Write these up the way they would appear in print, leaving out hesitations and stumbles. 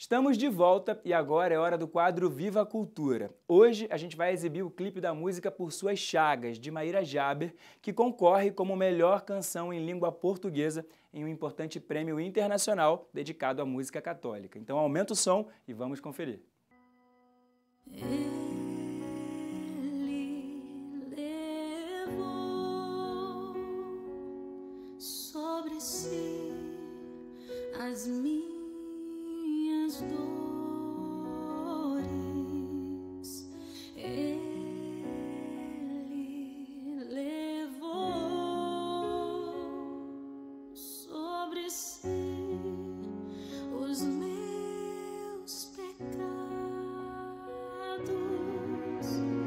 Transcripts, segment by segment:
Estamos de volta e agora é hora do quadro Viva a Cultura. Hoje a gente vai exibir o clipe da música Por Suas Chagas, de Maíra Jaber, que concorre como melhor canção em língua portuguesa em um importante prêmio internacional dedicado à música católica. Então aumenta o som e vamos conferir. Ele levou sobre si as minhas dores. Ele levou sobre si os meus pecados.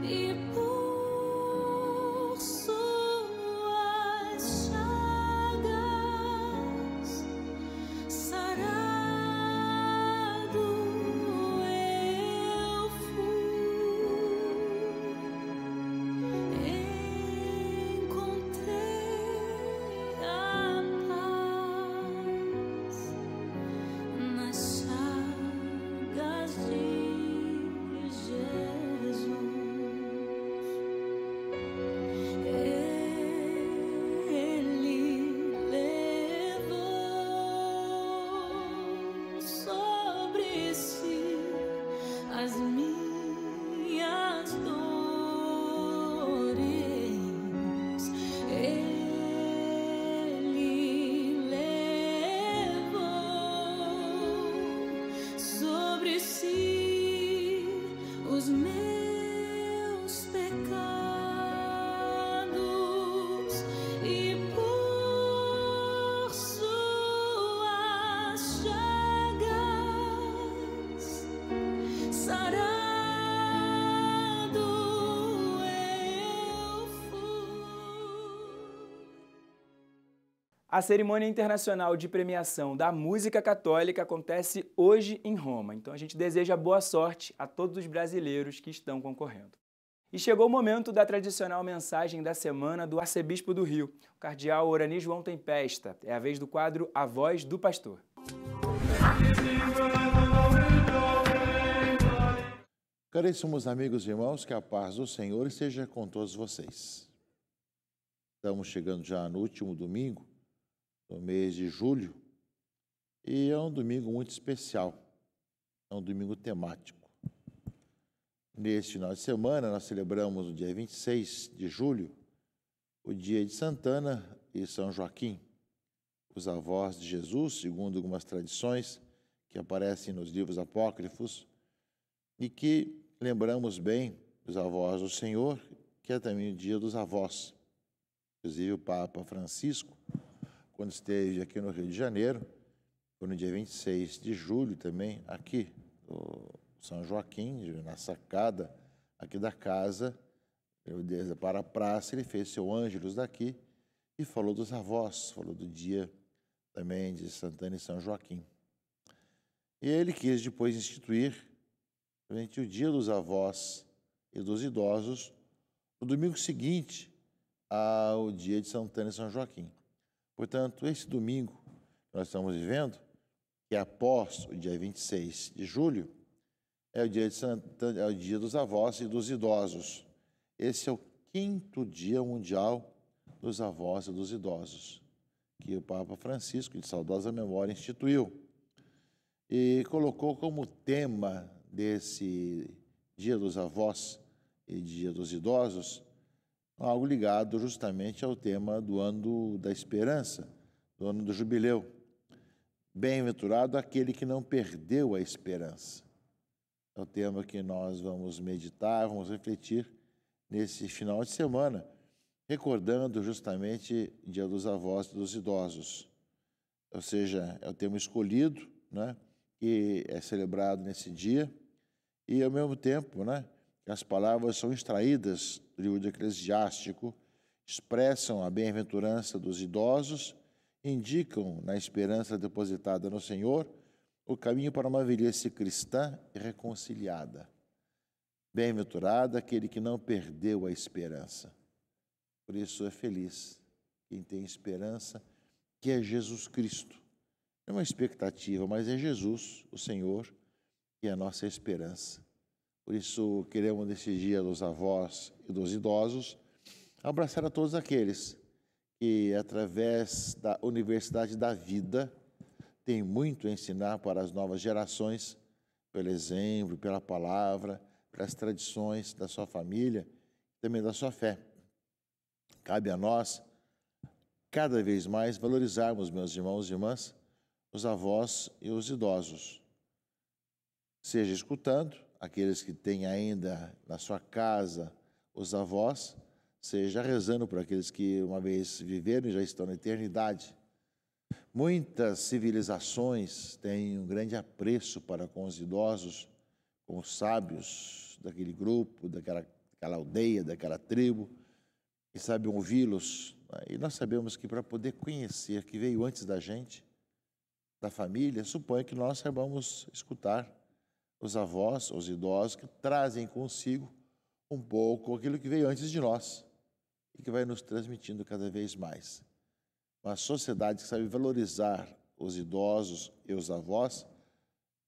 E por suas chagas sarado eu fui. Encontrei a paz nas chagas de Jesus. Ele levou sobre si as minhas dores. Ele levou sobre si os meus pecados e por suas chagas sarado eu fui. A cerimônia internacional de premiação da música católica acontece hoje em Roma. Então a gente deseja boa sorte a todos os brasileiros que estão concorrendo. E chegou o momento da tradicional mensagem da semana do arcebispo do Rio, o cardeal Orani João Tempesta. É a vez do quadro A Voz do Pastor. Caríssimos amigos e irmãos, que a paz do Senhor esteja com todos vocês. Estamos chegando já no último domingo do mês de julho e é um domingo muito especial, é um domingo temático. Neste final de semana, nós celebramos no dia 26 de julho o dia de Santana e São Joaquim, os avós de Jesus, segundo algumas tradições que aparecem nos livros apócrifos, e que lembramos bem os avós do Senhor, que é também o dia dos avós. Inclusive o Papa Francisco, quando esteve aqui no Rio de Janeiro, foi no dia 26 de julho também, aqui, no São Joaquim, na sacada aqui da casa, para a praça, ele fez seu ângelus daqui e falou dos avós, falou do dia também de Santana e São Joaquim. E ele quis depois instituir durante o dia dos avós e dos idosos, no domingo seguinte ao dia de Santana e São Joaquim. Portanto, esse domingo que nós estamos vivendo, que é após o dia 26 de julho, é o dia de Santana, é o dia dos avós e dos idosos. Esse é o 5º Dia Mundial dos Avós e dos Idosos, que o Papa Francisco, de saudosa memória, instituiu e colocou como tema desse Dia dos Avós e Dia dos Idosos algo ligado justamente ao tema do ano da esperança, do ano do jubileu. Bem-aventurado aquele que não perdeu a esperança. É o tema que nós vamos meditar, vamos refletir nesse final de semana, recordando justamente o Dia dos Avós e dos Idosos. Ou seja, é o tema escolhido, né, que é celebrado nesse dia, e ao mesmo tempo, né, que as palavras são extraídas do livro do Eclesiástico, expressam a bem-aventurança dos idosos, indicam na esperança depositada no Senhor o caminho para uma velhice cristã e reconciliada. Bem-aventurado aquele que não perdeu a esperança. Por isso é feliz quem tem esperança, que é Jesus Cristo. Não é uma expectativa, mas é Jesus, o Senhor, e a nossa esperança. Por isso, queremos, nesse dia dos avós e dos idosos, abraçar a todos aqueles que, através da Universidade da Vida, têm muito a ensinar para as novas gerações, pelo exemplo, pela palavra, pelas tradições da sua família, também da sua fé. Cabe a nós, cada vez mais, valorizarmos, meus irmãos e irmãs, os avós e os idosos. Seja escutando aqueles que têm ainda na sua casa os avós, seja rezando por aqueles que uma vez viveram e já estão na eternidade. Muitas civilizações têm um grande apreço para com os idosos, com os sábios daquele grupo, daquela aldeia, daquela tribo, e sabem ouvi-los. E nós sabemos que para poder conhecer que veio antes da gente, da família, supõe que nós saibamos escutar os avós, os idosos, que trazem consigo um pouco aquilo que veio antes de nós e que vai nos transmitindo cada vez mais. Uma sociedade que sabe valorizar os idosos e os avós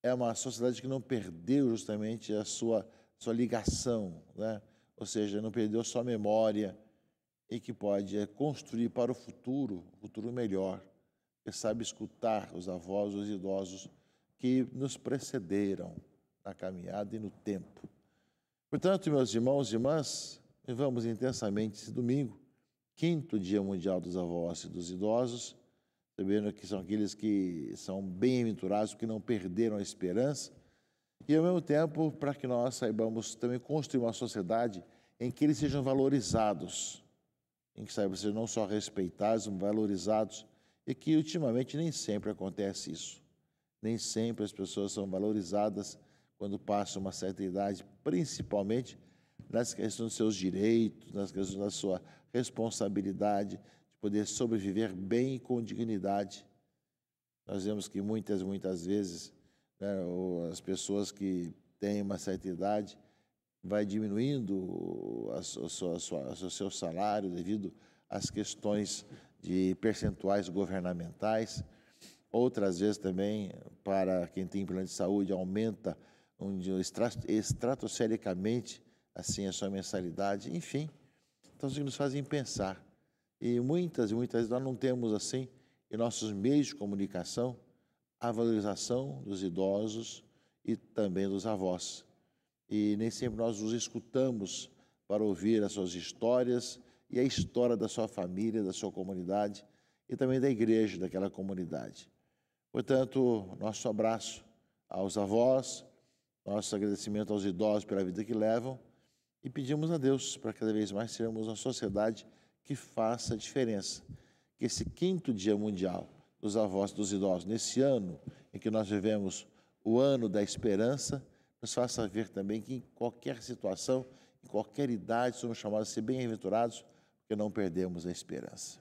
é uma sociedade que não perdeu justamente a sua ligação, né? Ou seja, não perdeu sua memória e que pode construir para o futuro melhor, que sabe escutar os avós, os idosos que nos precederam na caminhada e no tempo. Portanto, meus irmãos e irmãs, vivamos intensamente esse domingo, 5º Dia Mundial dos Avós e dos Idosos, sabendo que são aqueles que são bem-aventurados, que não perderam a esperança, e ao mesmo tempo para que nós saibamos também construir uma sociedade em que eles sejam valorizados, em que sejam não só respeitados, mas valorizados, e que ultimamente nem sempre acontece isso. Nem sempre as pessoas são valorizadas quando passam uma certa idade, principalmente nas questões dos seus direitos, nas questões da sua responsabilidade, de poder sobreviver bem e com dignidade. Nós vemos que muitas vezes, né, as pessoas que têm uma certa idade vai diminuindo o seu salário devido às questões de percentuais governamentais. Outras vezes também, para quem tem plano de saúde, aumenta estratosfericamente assim a sua mensalidade. Enfim, então isso nos fazem pensar. E muitas vezes nós não temos assim, em nossos meios de comunicação, a valorização dos idosos e também dos avós. E nem sempre nós os escutamos para ouvir as suas histórias e a história da sua família, da sua comunidade e também da igreja daquela comunidade. Portanto, nosso abraço aos avós, nosso agradecimento aos idosos pela vida que levam e pedimos a Deus para cada vez mais sermos uma sociedade que faça a diferença. Que esse 5º Dia Mundial dos Avós e dos Idosos, nesse ano em que nós vivemos o ano da esperança, nos faça ver também que em qualquer situação, em qualquer idade, somos chamados a ser bem-aventurados, porque não perdemos a esperança.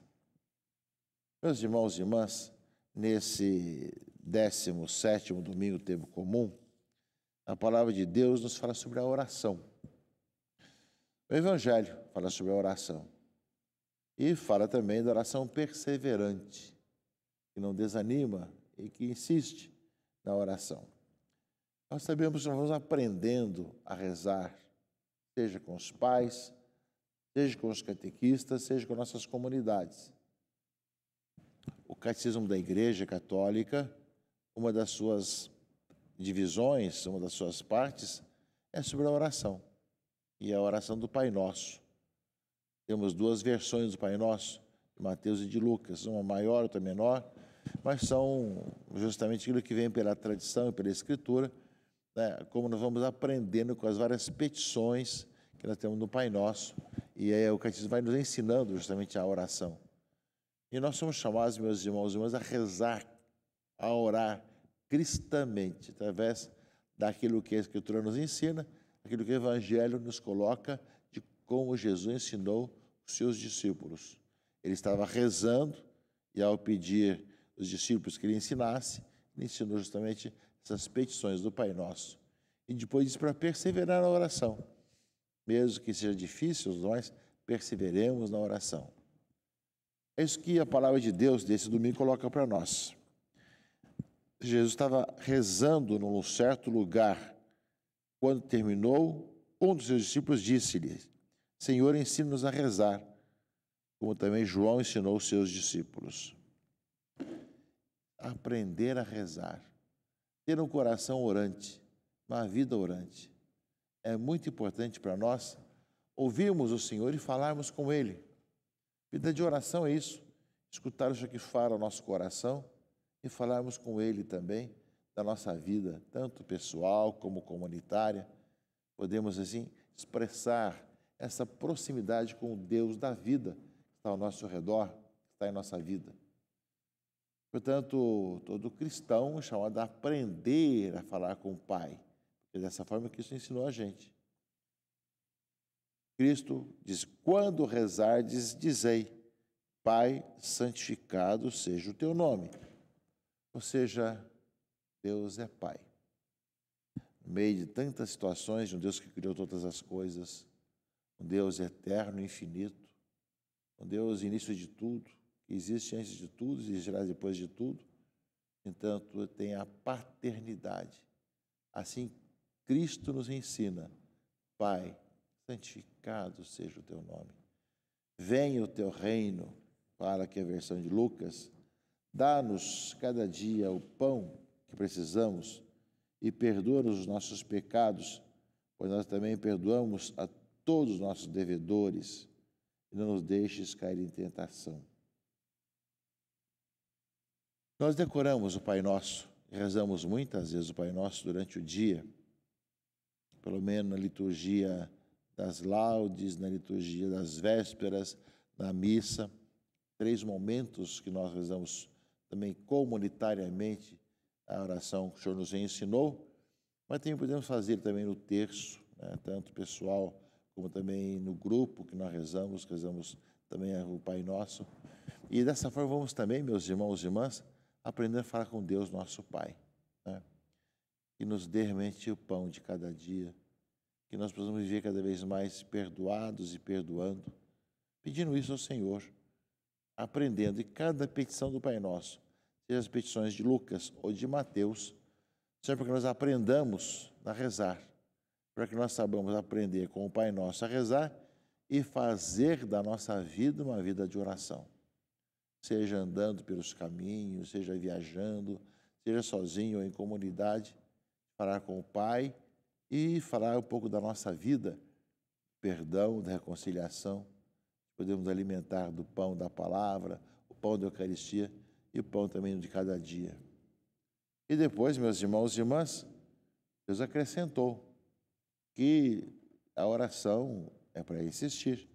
Meus irmãos e irmãs, nesse 17º domingo do tempo comum, a palavra de Deus nos fala sobre a oração. O Evangelho fala sobre a oração. E fala também da oração perseverante, que não desanima e que insiste na oração. Nós sabemos que nós vamos aprendendo a rezar, seja com os pais, seja com os catequistas, seja com nossas comunidades. O Catecismo da Igreja Católica, uma das suas divisões, uma das suas partes, é sobre a oração. E a oração do Pai Nosso. Temos 2 versões do Pai Nosso, de Mateus e de Lucas, uma maior, outra menor, mas são justamente aquilo que vem pela tradição e pela Escritura, né, como nós vamos aprendendo com as várias petições que nós temos no Pai Nosso, e aí o Catecismo vai nos ensinando justamente a oração. E nós somos chamados, meus irmãos e irmãs, a rezar, a orar cristamente, através daquilo que a Escritura nos ensina, aquilo que o Evangelho nos coloca de como Jesus ensinou os seus discípulos. Ele estava rezando e, ao pedir os discípulos que ele ensinasse, ele ensinou justamente essas petições do Pai Nosso. E depois disso, para perseverar na oração. Mesmo que seja difícil, nós perseveremos na oração. É isso que a palavra de Deus desse domingo coloca para nós. Jesus estava rezando num certo lugar. Quando terminou, um dos seus discípulos disse-lhe: Senhor, ensina-nos a rezar, como também João ensinou os seus discípulos. Aprender a rezar, ter um coração orante, uma vida orante. É muito importante para nós ouvirmos o Senhor e falarmos com Ele. Vida de oração é isso, escutar o que fala o nosso coração e falarmos com Ele também da nossa vida, tanto pessoal como comunitária. Podemos, assim, expressar essa proximidade com o Deus da vida que está ao nosso redor, que está em nossa vida. Portanto, todo cristão é chamado a aprender a falar com o Pai. É dessa forma que Cristo ensinou a gente. Cristo diz: quando rezardes, dizei: Pai, santificado seja o teu nome. Ou seja, Deus é Pai. No meio de tantas situações, de um Deus que criou todas as coisas, um Deus eterno e infinito, um Deus início de tudo, que existe antes de tudo e existirá depois de tudo, entanto, tem a paternidade. Assim, Cristo nos ensina: Pai, santificado seja o teu nome. Venha o teu reino, para que a versão de Lucas, dá-nos cada dia o pão que precisamos e perdoa-nos os nossos pecados, pois nós também perdoamos a todos os nossos devedores e não nos deixes cair em tentação. Nós decoramos o Pai Nosso e rezamos muitas vezes o Pai Nosso durante o dia, pelo menos na liturgia das laudes, na liturgia das vésperas, na missa, 3 momentos que nós rezamos também comunitariamente a oração que o Senhor nos ensinou, mas também podemos fazer também no terço, né, tanto pessoal como também no grupo que nós rezamos também o Pai Nosso. E dessa forma vamos também, meus irmãos e irmãs, aprender a falar com Deus, nosso Pai, né? Que nos dê realmente o pão de cada dia, que nós possamos viver cada vez mais perdoados e perdoando, pedindo isso ao Senhor, aprendendo. E cada petição do Pai Nosso, seja as petições de Lucas ou de Mateus, seja para que nós aprendamos a rezar, para que nós saibamos aprender com o Pai Nosso a rezar e fazer da nossa vida uma vida de oração. Seja andando pelos caminhos, seja viajando, seja sozinho ou em comunidade, falar com o Pai e falar um pouco da nossa vida, perdão, da reconciliação. Podemos alimentar do pão da palavra, o pão da Eucaristia e o pão também de cada dia. E depois, meus irmãos e irmãs, Deus acrescentou que a oração é para insistir.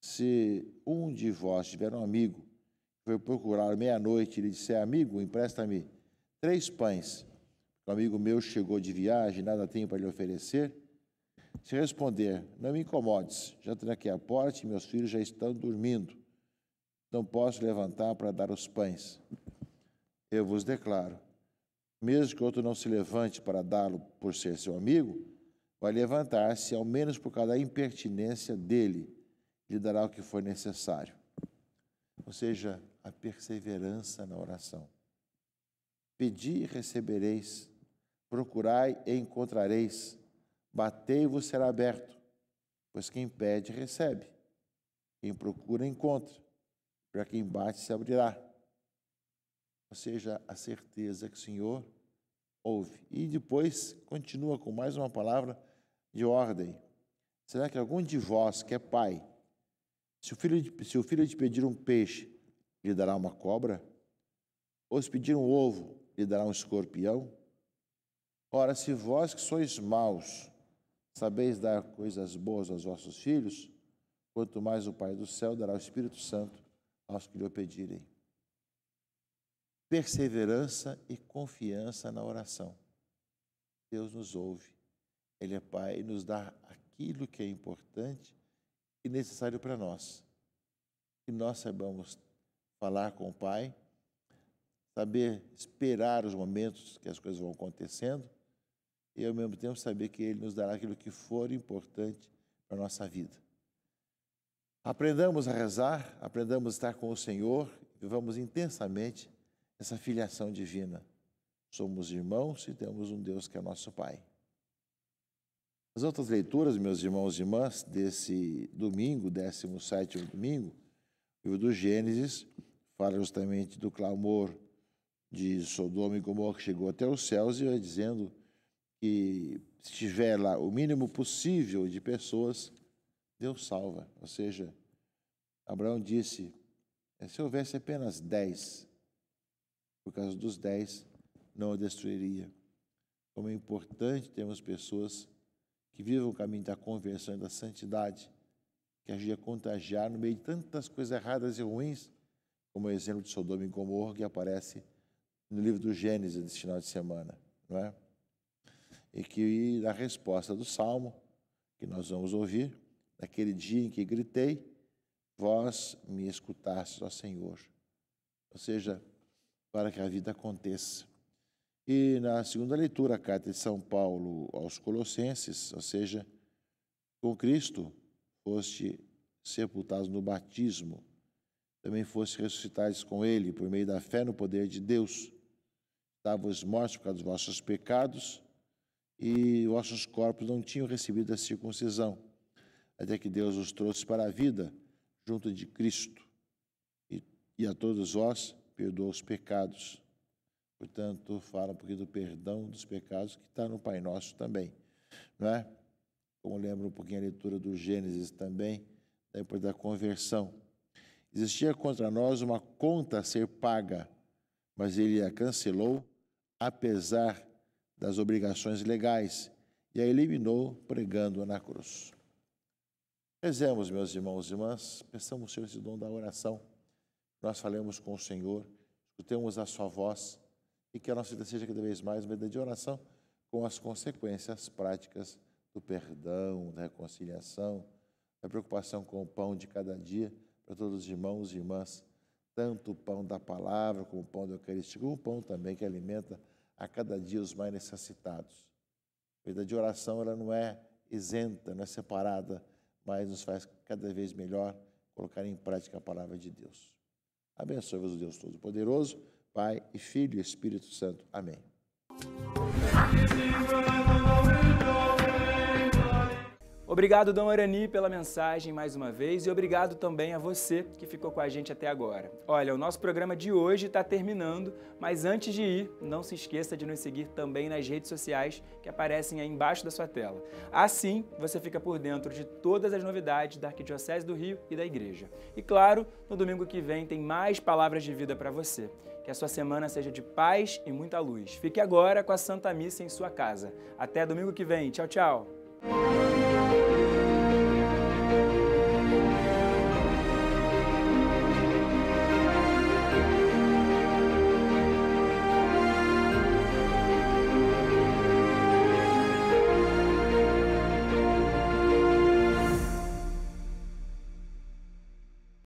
Se um de vós tiver um amigo que foi procurar meia-noite e lhe disser: amigo, empresta-me 3 pães, o amigo meu chegou de viagem, nada tenho para lhe oferecer. Se responder: não me incomodes, já tranquei a porta e meus filhos já estão dormindo, não posso levantar para dar os pães. Eu vos declaro, mesmo que outro não se levante para dá-lo por ser seu amigo, vai levantar-se, ao menos por causa da impertinência dele, lhe dará o que for necessário. Ou seja, a perseverança na oração. Pedi e recebereis, procurai e encontrareis, batei e vos será aberto, pois quem pede, recebe. Quem procura, encontra. Para quem bate, se abrirá. Ou seja, a certeza que o Senhor ouve. E depois continua com mais uma palavra de ordem. Será que algum de vós que é pai, se o filho te pedir um peixe, lhe dará uma cobra? Ou se pedir um ovo, lhe dará um escorpião? Ora, se vós que sois maus, sabeis dar coisas boas aos vossos filhos, quanto mais o Pai do céu dará o Espírito Santo aos que lhe pedirem. Perseverança e confiança na oração. Deus nos ouve. Ele é Pai e nos dá aquilo que é importante e necessário para nós. Que nós saibamos falar com o Pai, saber esperar os momentos que as coisas vão acontecendo e, ao mesmo tempo, saber que Ele nos dará aquilo que for importante para a nossa vida. Aprendamos a rezar, aprendamos a estar com o Senhor, vivamos intensamente essa filiação divina. somos irmãos e temos um Deus que é nosso Pai. As outras leituras, meus irmãos e irmãs, desse domingo, 17º domingo, o livro do Gênesis fala justamente do clamor de Sodoma e Gomorra que chegou até os céus e vai dizendo que se tiver lá o mínimo possível de pessoas, Deus salva. Ou seja, Abraão disse, se houvesse apenas 10, por causa dos 10, não a destruiria. Como é importante termos pessoas que vivam o caminho da conversão e da santidade, que ajude a contagiar no meio de tantas coisas erradas e ruins, como o exemplo de Sodoma e Gomorra que aparece no livro do Gênesis desse final de semana, não é? E que na resposta do Salmo, que nós vamos ouvir, naquele dia em que gritei, vós me escutastes, ó Senhor. Ou seja, para que a vida aconteça. E na segunda leitura, a carta de São Paulo aos Colossenses, ou seja, com Cristo foste sepultados no batismo, também foste ressuscitados com Ele por meio da fé no poder de Deus. Estavais mortos por causa dos vossos pecados e vossos corpos não tinham recebido a circuncisão, até que Deus os trouxe para a vida junto de Cristo. E a todos vós perdoa os pecados. Portanto, fala um pouquinho do perdão dos pecados que está no Pai Nosso também, não é? Como lembra um pouquinho a leitura do Gênesis também, depois da conversão. Existia contra nós uma conta a ser paga, mas Ele a cancelou, apesar das obrigações legais, e a eliminou pregando-a na cruz. Rezemos, meus irmãos e irmãs, peçamos, Senhor, esse dom da oração. Nós falemos com o Senhor, escutemos a sua voz, e que a nossa vida seja cada vez mais uma vida de oração, com as consequências práticas do perdão, da reconciliação, da preocupação com o pão de cada dia, para todos os irmãos e irmãs, tanto o pão da palavra, como o pão da Eucaristia, como o pão também que alimenta a cada dia os mais necessitados. A vida de oração, ela não é isenta, não é separada, mas nos faz cada vez melhor colocar em prática a palavra de Deus. Abençoe-vos o Deus Todo-Poderoso, Pai e Filho e Espírito Santo. Amém. Obrigado, Dom Arani, pela mensagem mais uma vez e obrigado também a você que ficou com a gente até agora. Olha, o nosso programa de hoje está terminando, mas antes de ir, não se esqueça de nos seguir também nas redes sociais que aparecem aí embaixo da sua tela. Assim, você fica por dentro de todas as novidades da Arquidiocese do Rio e da Igreja. E claro, no domingo que vem tem mais palavras de vida para você. Que a sua semana seja de paz e muita luz. Fique agora com a Santa Missa em sua casa. Até domingo que vem. Tchau, tchau!